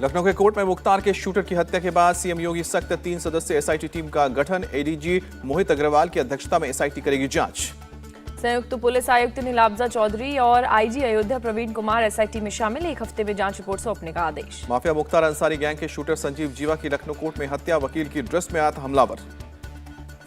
लखनऊ के कोर्ट में मुख्तार के शूटर की हत्या के बाद सीएम योगी सख्त 3 सदस्यीय एसआईटी टीम का गठन। एडीजी मोहित अग्रवाल की अध्यक्षता में एसआईटी करेगी जांच। संयुक्त पुलिस आयुक्त नीलाब्जा चौधरी और आईजी अयोध्या प्रवीण कुमार एसआईटी में शामिल। 1 हफ्ते में जांच रिपोर्ट सौंपने का आदेश। माफिया मुख्तार अंसारी गैंग के शूटर संजीव जीवा की लखनऊ कोर्ट में हत्या। वकील की ड्रेस में आया था हमलावर।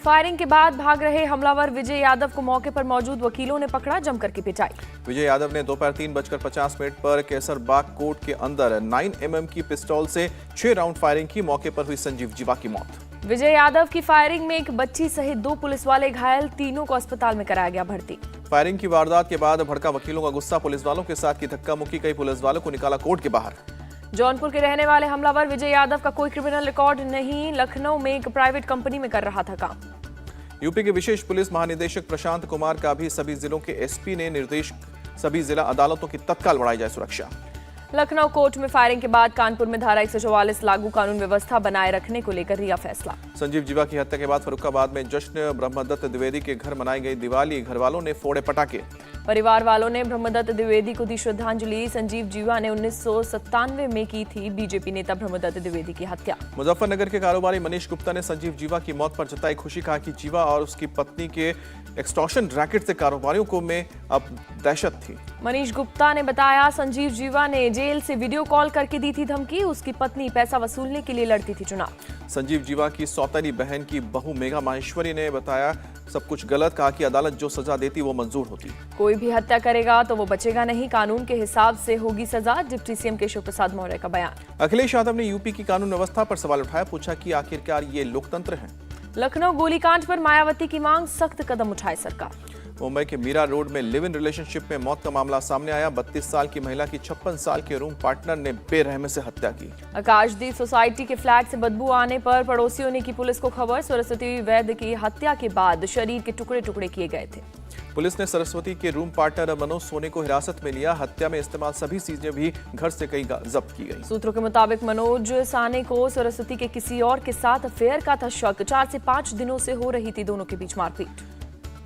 फायरिंग के बाद भाग रहे हमलावर विजय यादव को मौके पर मौजूद वकीलों ने पकड़ा। जमकर की पिटाई। विजय यादव ने दोपहर 3:50 पर केसरबाग कोर्ट के अंदर 9mm की पिस्तौल से 6 राउंड फायरिंग की। मौके पर हुई संजीव जीवा की मौत। विजय यादव की फायरिंग में एक बच्ची सहित 2 पुलिस वाले घायल। तीनों को अस्पताल में कराया गया भर्ती। फायरिंग की वारदात के बाद भड़का वकीलों का गुस्सा। पुलिस वालों के साथ की धक्का मुक्की। कई पुलिस वालों को निकाला कोर्ट के बाहर। जौनपुर के रहने वाले हमलावर विजय यादव का कोई क्रिमिनल रिकॉर्ड नहीं। लखनऊ में एक प्राइवेट कंपनी में कर रहा था काम। यूपी के विशेष पुलिस महानिदेशक प्रशांत कुमार का भी सभी जिलों के एसपी ने निर्देश सभी जिला अदालतों की तत्काल बढ़ाई जाए सुरक्षा। लखनऊ कोर्ट में फायरिंग के बाद कानपुर में धारा 144 लागू कानून व्यवस्था बनाए रखने को लेकर लिया फैसला। संजीव जीवा की हत्या के बाद फर्रुखाबाद में जश्न। ब्रह्मदत्त द्विवेदी के घर मनाई गई दिवाली। घर वालों ने फोड़े पटाखे। परिवार वालों ने ब्रह्मदत्त द्विवेदी को दी श्रद्धांजलि। संजीव जीवा ने 1997 में की थी बीजेपी नेता ब्रह्मदत्त द्विवेदी की हत्या। मुजफ्फरनगर के कारोबारी मनीष गुप्ता ने संजीव जीवा की मौत पर जताई खुशी। कहा कि जीवा और उसकी पत्नी के एक्सटॉर्शन रैकेट से कारोबारियों को में अब दहशत थी। मनीष गुप्ता ने बताया संजीव जीवा ने जेल से वीडियो कॉल करके दी थी धमकी। उसकी पत्नी पैसा वसूलने के लिए लड़ती थी चुनाव। संजीव जीवा की सौतेली बहन की बहू मेघा माहेश्वरी ने बताया सब कुछ गलत। कहा कि अदालत जो सजा देती वो मंजूर होती। कोई भी हत्या करेगा तो वो बचेगा नहीं। कानून के हिसाब से होगी सजा। डिप्टी सीएम केशव प्रसाद मौर्य का बयान। अखिलेश यादव ने यूपी की कानून व्यवस्था पर सवाल उठाया। पूछा कि आखिरकार ये लोकतंत्र है। लखनऊ गोलीकांड पर मायावती की मांग। सख्त कदम उठाए सरकार। मुंबई के मीरा रोड में लिव इन रिलेशनशिप में मौत का मामला सामने आया। 32 साल की महिला की 56 साल के रूम पार्टनर ने बेरहमी से हत्या की। आकाशदीप सोसाइटी के फ्लैट से बदबू आने पर पड़ोसियों ने की पुलिस को खबर। सरस्वती वैद्य की हत्या के बाद शरीर के टुकड़े टुकड़े किए गए थे। पुलिस ने सरस्वती के रूम पार्टनर मनोज सोनी को हिरासत में लिया। हत्या में इस्तेमाल सभी चीजें भी घर से कई जब्त की गई। सूत्रों के मुताबिक मनोज साने को सरस्वती के किसी और के साथ अफेयर का था शक। 4 से 5 दिनों से हो रही थी दोनों के बीच मारपीट।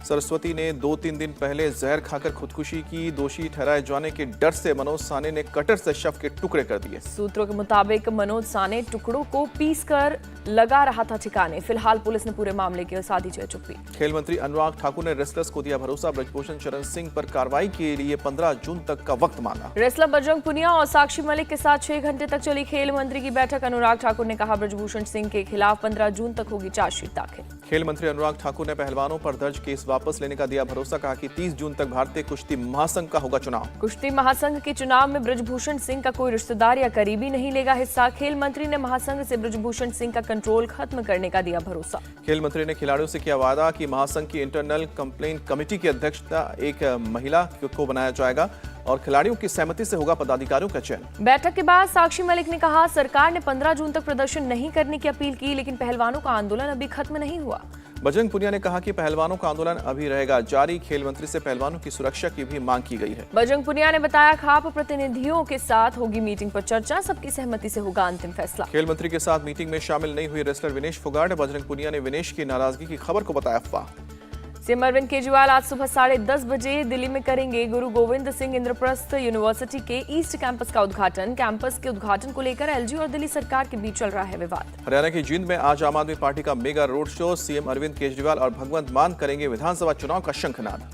सरस्वती ने 2-3 दिन पहले जहर खाकर खुदकुशी की। दोषी ठहराए जाने के डर से मनोज साने ने कटर से शव के टुकड़े कर दिए। सूत्रों के मुताबिक मनोज साने टुकड़ों को पीसकर लगा रहा था ठिकाने। फिलहाल पुलिस ने पूरे मामले की साधी है चुप्पी। खेल मंत्री अनुराग ठाकुर ने रेसलर्स को दिया भरोसा। ब्रजभूषण शरण सिंह पर कार्रवाई के लिए 15 जून तक का वक्त मांगा। रेसलर बजरंग पुनिया और साक्षी मलिक के साथ 6 घंटे तक चली खेल मंत्री की बैठक। अनुराग ठाकुर ने कहा ब्रजभूषण सिंह के खिलाफ 15 जून तक होगी चार्जशीट दाखिल। खेल मंत्री अनुराग ठाकुर ने पहलवानों पर दर्ज केस वापस लेने का दिया भरोसा। कहा कि 30 जून तक भारतीय कुश्ती महासंघ का होगा चुनाव। कुश्ती महासंघ के चुनाव में ब्रजभूषण सिंह का कोई रिश्तेदार या करीबी नहीं लेगा हिस्सा। खेल मंत्री ने महासंघ से ब्रजभूषण सिंह का कंट्रोल खत्म करने का दिया भरोसा। खेल मंत्री ने खिलाड़ियों से किया वादा कि महासंघ की इंटरनल कंप्लेंट कमेटी की अध्यक्षता एक महिला को बनाया जाएगा और खिलाड़ियों की सहमति से होगा पदाधिकारियों का चयन। बैठक के बाद साक्षी मलिक ने कहा सरकार ने 15 जून तक प्रदर्शन नहीं करने की अपील की, लेकिन पहलवानों का आंदोलन अभी खत्म नहीं हुआ। बजरंग पुनिया ने कहा कि पहलवानों का आंदोलन अभी रहेगा जारी। खेल मंत्री से पहलवानों की सुरक्षा की भी मांग की गई है। बजरंग पुनिया ने बताया खाप प्रतिनिधियों के साथ होगी मीटिंग पर चर्चा। सबकी सहमति से होगा अंतिम फैसला। खेल मंत्री के साथ मीटिंग में शामिल नहीं हुई रेसलर विनेश फोगाट। बजरंग पुनिया ने विनेश की नाराजगी की खबर को बताया अफवाह। सीएम अरविंद केजरीवाल आज सुबह 10:30 बजे दिल्ली में करेंगे गुरु गोविंद सिंह इंद्रप्रस्थ यूनिवर्सिटी के ईस्ट कैंपस का उद्घाटन। कैंपस के उद्घाटन को लेकर एलजी और दिल्ली सरकार के बीच चल रहा है विवाद। हरियाणा की जींद में आज आम आदमी पार्टी का mega road show. CM Arvind Kejriwal और भगवंत मान करेंगे विधानसभा चुनाव का शंखनाद।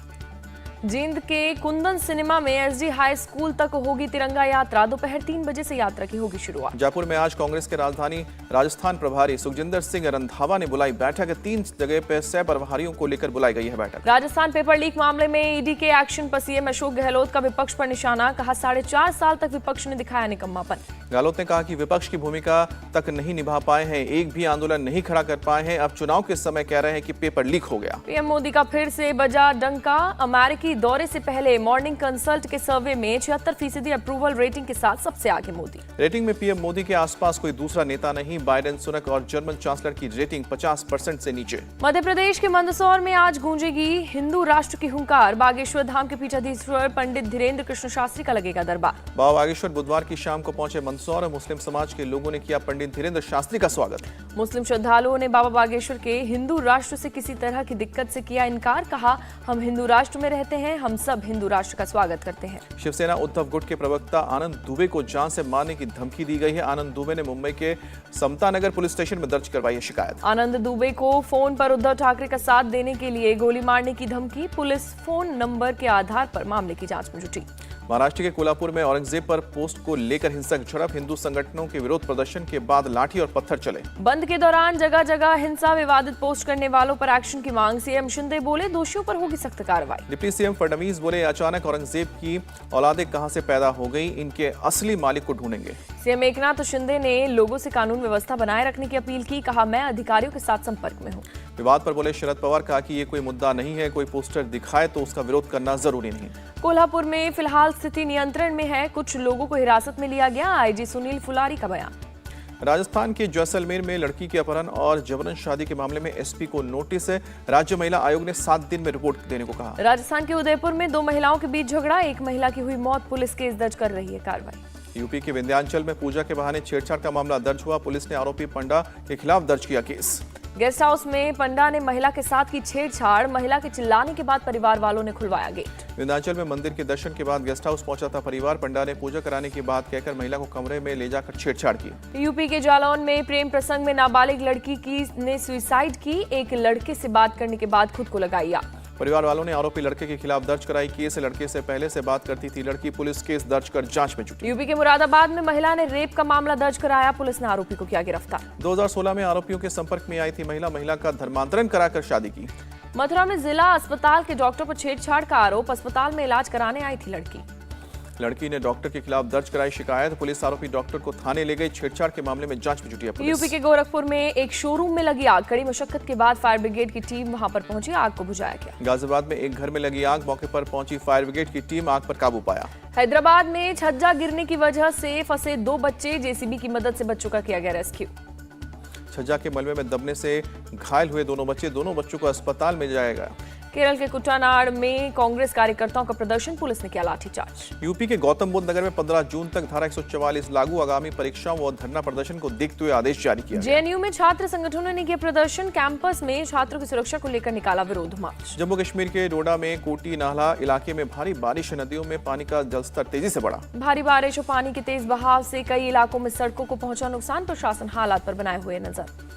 जींद के कुंदन सिनेमा में एसडी हाई स्कूल तक होगी तिरंगा यात्रा। दोपहर 3 बजे से यात्रा की होगी शुरुआत। जयपुर में आज कांग्रेस के राजधानी राजस्थान प्रभारी सुखजिंदर सिंह रंधावा ने बुलाई बैठक। 3 जगह पर 6 प्रभारियों को लेकर बुलाई गई है बैठक। राजस्थान पेपर लीक मामले में ईडी के एक्शन पर सीएम अशोक गहलोत का विपक्ष पर निशाना। कहा 4.5 साल तक विपक्ष ने दिखाया निकम्मापन। गहलोत ने कहा कि विपक्ष की भूमिका तक नहीं निभा पाए हैं। एक भी आंदोलन नहीं खड़ा कर पाए हैं। अब चुनाव के समय कह रहे हैं कि पेपर लीक हो गया। पीएम मोदी का फिर से बजा डंका। अमेरिकी दौरे से पहले मॉर्निंग कंसल्ट के सर्वे में 76% अप्रूवल रेटिंग के साथ सबसे आगे मोदी। रेटिंग में पीएम मोदी के आसपास कोई दूसरा नेता नहीं। बाइडेन, सुनक और जर्मन चांसलर की रेटिंग 50% से नीचे। मध्य प्रदेश के मंदसौर में आज गूंजेगी हिंदू राष्ट्र की हुंकार। बागेश्वर धाम के पीठाधीश्वर पंडित धीरेन्द्र कृष्ण शास्त्री का लगेगा दरबार। बाबा बागेश्वर बुधवार की शाम को पहुंचे मंदसौर और मुस्लिम समाज के लोगों ने किया पंडित धीरेन्द्र शास्त्री का स्वागत। मुस्लिम श्रद्धालुओं ने बाबा बागेश्वर के हिंदू राष्ट्र से किसी तरह की दिक्कत से किया इनकार। कहा हम हिंदू राष्ट्र में रहते चाहते हैं, हम सब हिंदू राष्ट्र का स्वागत करते हैं। शिवसेना उद्धव गुट के प्रवक्ता आनंद दुबे को जान से मारने की धमकी दी गई है। आनंद दुबे ने मुंबई के समता नगर पुलिस स्टेशन में दर्ज करवाई है शिकायत। आनंद दुबे को फोन पर उद्धव ठाकरे का साथ देने के लिए गोली मारने की धमकी। पुलिस फोन नंबर के आधार पर मामले की जांच में जुटी। महाराष्ट्र के कोल्हापुर में औरंगजेब पर पोस्ट को लेकर हिंसक झड़प। हिंदू संगठनों के विरोध प्रदर्शन के बाद लाठी और पत्थर चले। बंद के दौरान जगह जगह हिंसा, विवादित पोस्ट करने वालों पर एक्शन की मांग। सीएम शिंदे बोले, दोषियों पर होगी सख्त कार्रवाई। डिप्टी सीएम फडणवीस बोले, अचानक औरंगजेब की औलादें कहां से पैदा हो गई, इनके असली मालिक को ढूंढेंगे। सीएम एकनाथ शिंदे ने लोगों से कानून व्यवस्था बनाए रखने की अपील की। कहा, मैं अधिकारियों के साथ संपर्क में हूँ। विवाद पर बोले शरद पवार, कहा कि ये कोई मुद्दा नहीं है, कोई पोस्टर दिखाए तो उसका विरोध करना जरूरी नहीं। कोल्हापुर में फिलहाल स्थिति नियंत्रण में है, कुछ लोगों को हिरासत में लिया गया। आईजी सुनील फुलारी का बयान। राजस्थान के जैसलमेर में लड़की के अपहरण और जबरन शादी के मामले में एसपी को नोटिस है। राज्य महिला आयोग ने 7 दिन में रिपोर्ट देने को कहा। राजस्थान के उदयपुर में 2 महिलाओं के बीच झगड़ा, एक महिला की हुई मौत, पुलिस केस दर्ज कर रही है कार्रवाई। यूपी के विंध्याचल में पूजा के बहाने छेड़छाड़ का मामला दर्ज हुआ। पुलिस ने आरोपी पंडा के खिलाफ दर्ज किया केस। गेस्ट हाउस में पंडा ने महिला के साथ की छेड़छाड़, महिला के चिल्लाने के बाद परिवार वालों ने खुलवाया गेट। विंध्याचल में मंदिर के दर्शन के बाद गेस्ट हाउस पहुंचा था परिवार। पंडा ने पूजा कराने की बात कहकर महिला को कमरे में ले जाकर छेड़छाड़ की। यूपी के जालौन में प्रेम प्रसंग में नाबालिग लड़की ने सुसाइड की। एक लड़के से बात करने के बाद खुद को लगाई आग। परिवार वालों ने आरोपी लड़के के खिलाफ दर्ज कराई केस। लड़के से पहले से बात करती थी लड़की, पुलिस केस दर्ज कर जांच में जुटी। यूपी के मुरादाबाद में महिला ने रेप का मामला दर्ज कराया। पुलिस ने आरोपी को किया गिरफ्तार। 2016 में आरोपियों के संपर्क में आई थी महिला का धर्मांतरण कराकर शादी की। मथुरा में जिला अस्पताल के डॉक्टर पर छेड़छाड़ का आरोप। अस्पताल में इलाज कराने आई थी लड़की ने डॉक्टर के खिलाफ दर्ज कराई शिकायत। पुलिस आरोपी डॉक्टर को थाने ले गई। छेड़छाड़ के मामले में जांच में जुटी है पुलिस। यूपी के गोरखपुर में एक शोरूम में लगी आग। कड़ी मशक्कत के बाद फायर ब्रिगेड की टीम वहां पर पहुंची, आग को बुझाया गया। गाजियाबाद में एक घर में लगी आग, मौके पर पहुंची फायर ब्रिगेड की टीम, आग पर काबू पाया। हैदराबाद में छज्जा गिरने की वजह से फंसे 2 बच्चे, जेसीबी की मदद से बच्चों का किया गया रेस्क्यू। छज्जा के मलबे में दबने से घायल हुए दोनों बच्चों को अस्पताल में जाया गया। केरल के कुट्टानाड़ में कांग्रेस कार्यकर्ताओं का प्रदर्शन, पुलिस ने किया लाठीचार्ज। यूपी के गौतम बुद्ध नगर में 15 जून तक धारा 144 लागू। आगामी परीक्षाओं व धरना प्रदर्शन को देखते हुए आदेश जारी किया। जेएनयू में छात्र संगठनों ने किया प्रदर्शन। कैंपस में छात्रों की सुरक्षा को लेकर निकाला विरोध मार्च। जम्मू कश्मीर के डोडा में कोटी नाला इलाके में भारी बारिश, नदियों में पानी का जलस्तर तेजी से बढ़ा। भारी बारिश और पानी के तेज बहाव से कई इलाकों में सड़कों को पहुंचा नुकसान। प्रशासन हालात पर बनाए हुए नजर।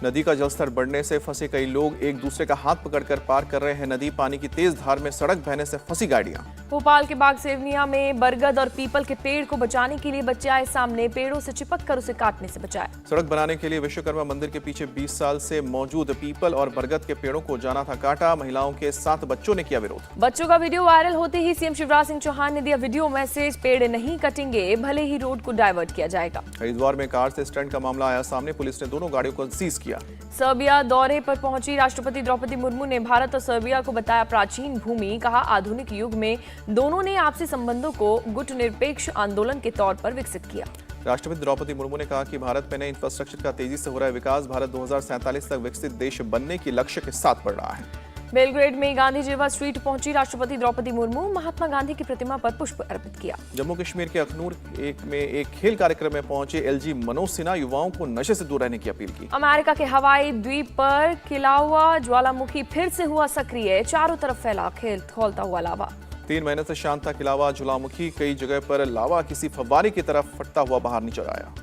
नदी का जलस्तर बढ़ने से फंसे कई लोग एक दूसरे का हाथ पकड़कर पार कर रहे हैं नदी। पानी की तेज धार में सड़क बहने से फंसी गाड़ियां। भोपाल के बाग सेवनिया में बरगद और पीपल के पेड़ को बचाने के लिए बच्चे आए सामने, पेड़ों से चिपक कर उसे काटने से बचाया। सड़क बनाने के लिए विश्वकर्मा मंदिर के पीछे 20 साल से मौजूद पीपल और बरगद के पेड़ों को जाना था काटा। महिलाओं के 7 बच्चों ने किया विरोध। बच्चों का वीडियो वायरल होते ही सीएम शिवराज सिंह चौहान ने दिया वीडियो मैसेज, पेड़ नहीं कटेंगे, भले ही रोड को डाइवर्ट किया जाएगा। हरिद्वार में कार से स्टंट का मामला आया सामने, पुलिस ने दोनों गाड़ियों को सीज किया। सर्बिया दौरे पर पहुंची राष्ट्रपति द्रौपदी मुर्मू ने भारत और सर्बिया को बताया प्राचीन भूमि। कहा, आधुनिक युग में दोनों ने आपसी संबंधों को गुटनिरपेक्ष आंदोलन के तौर पर विकसित किया। राष्ट्रपति द्रौपदी मुर्मू ने कहा कि भारत में नए इंफ्रास्ट्रक्चर का तेजी से हो रहा है विकास। भारत 2047 तक विकसित देश बनने के लक्ष्य के साथ बढ़ रहा है। बेलग्रेड में गांधी जीवा स्ट्रीट पहुंची राष्ट्रपति द्रौपदी मुर्मू, महात्मा गांधी की प्रतिमा पर पुष्प अर्पित किया। जम्मू कश्मीर के अखनूर में एक खेल कार्यक्रम में पहुंचे एलजी मनोज सिन्हा, युवाओं को नशे से दूर रहने की अपील की। अमेरिका के हवाई द्वीप पर खिला हुआ ज्वालामुखी फिर से हुआ सक्रिय, चारों तरफ फैला खौलता हुआ लावा। 3 महीने से शांत था खिला हुआ ज्वालामुखी, कई जगह पर लावा किसी फव्वारे की तरफ फटता हुआ बाहर निकल आया।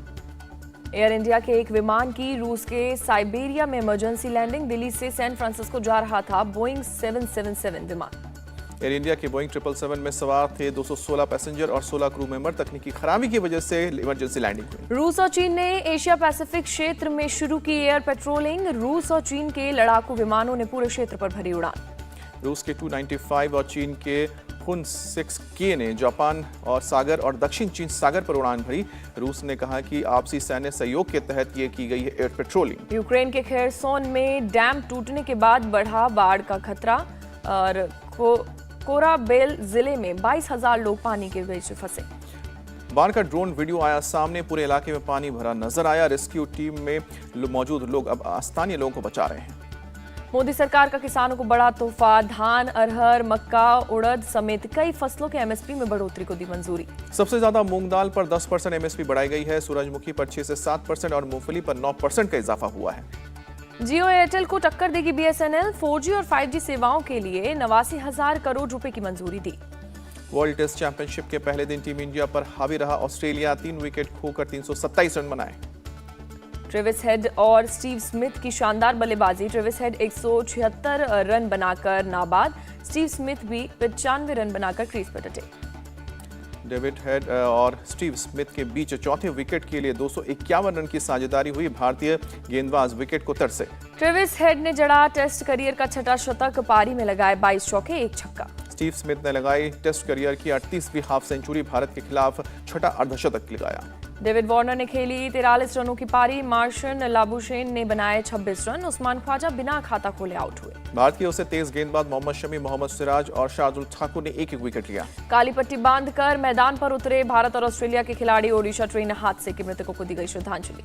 एयर इंडिया के एक विमान की रूस के साइबेरिया में इमरजेंसी लैंडिंग। दिल्ली से सैन फ्रांसिस्को जा रहा था बोइंग 777 विमान। एयर इंडिया के बोइंग 777 में सवार थे 216 पैसेंजर और 16 क्रू मेंबर। तकनीकी खराबी की वजह से इमरजेंसी लैंडिंग हुई। रूस और चीन ने एशिया पैसिफिक क्षेत्र में शुरू की एयर पेट्रोलिंग। रूस और चीन के लड़ाकू विमानों ने पूरे क्षेत्र पर भरी उड़ान। रूस के 295 और चीन के हुन 6K ने जापान और सागर और दक्षिण चीन सागर पर उड़ान भरी। रूस ने कहा कि आपसी सैन्य सहयोग के तहत ये की गई है एयर पेट्रोलिंग। यूक्रेन के खेरसोन में डैम टूटने के बाद बढ़ा बाढ़ का खतरा और कोराबेल जिले में 22,000 लोग पानी के बीच फंसे। बाढ़ का ड्रोन वीडियो आया सामने, पूरे इलाके में पानी भरा नजर आया। रेस्क्यू टीम में मौजूद लोग अब स्थानीय लोगों को बचा रहे हैं। मोदी सरकार का किसानों को बड़ा तोहफा, धान, अरहर, मक्का, उड़द समेत कई फसलों के एमएसपी में बढ़ोतरी को दी मंजूरी। सबसे ज्यादा मूंग दाल पर 10% एमएसपी बढ़ाई गई है। सूरजमुखी पर 6 से 7% और मूंगफली पर 9% का इजाफा हुआ है। जियो एयरटेल को टक्कर देगी बीएसएनएल। 4G और 5G सेवाओं के लिए 89,000 करोड़ रुपए की मंजूरी दी। वर्ल्ड टेस्ट चैंपियनशिप के पहले दिन टीम इंडिया पर हावी रहा ऑस्ट्रेलिया। 3 विकेट खोकर 327 रन बनाए। ट्रेविस हेड और स्टीव स्मिथ की शानदार बल्लेबाजी। ट्रेविस हेड 176 रन बनाकर नाबाद। स्टीव स्मिथ भी 95 रन बनाकर क्रीज पर डटे। डेविड हेड और स्टीव स्मिथ के बीच चौथे विकेट के लिए 251 रन की साझेदारी हुई। भारतीय गेंदबाज विकेट को तरसे। ट्रेविस हेड ने जड़ा टेस्ट करियर का छठा शतक। पारी में लगाए 22 चौके, 1 छक्का। स्टीव स्मिथ ने लगाई टेस्ट करियर की 38वीं हाफ सेंचुरी। भारत के खिलाफ छठा अर्धशतक लगाया। डेविड वार्नर ने खेली 43 रनों की पारी। मार्शन लाबुशेन ने बनाए 26 रन। उस्मान ख्वाजा बिना खाता खोले आउट हुए। भारत की ओर से तेज गेंदबाज मोहम्मद शमी, मोहम्मद सिराज और शार्दुल ठाकुर ने एक विकेट लिया। काली पट्टी बांधकर मैदान पर उतरे भारत और ऑस्ट्रेलिया के खिलाड़ी। ओडिशा ट्रेन हादसे के मृतकों को दी गई श्रद्धांजलि।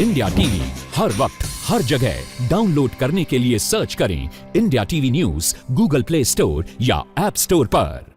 इंडिया टीवी हर वक्त हर जगह डाउनलोड करने के लिए सर्च करें India TV news Google play store या ऐप स्टोर पर।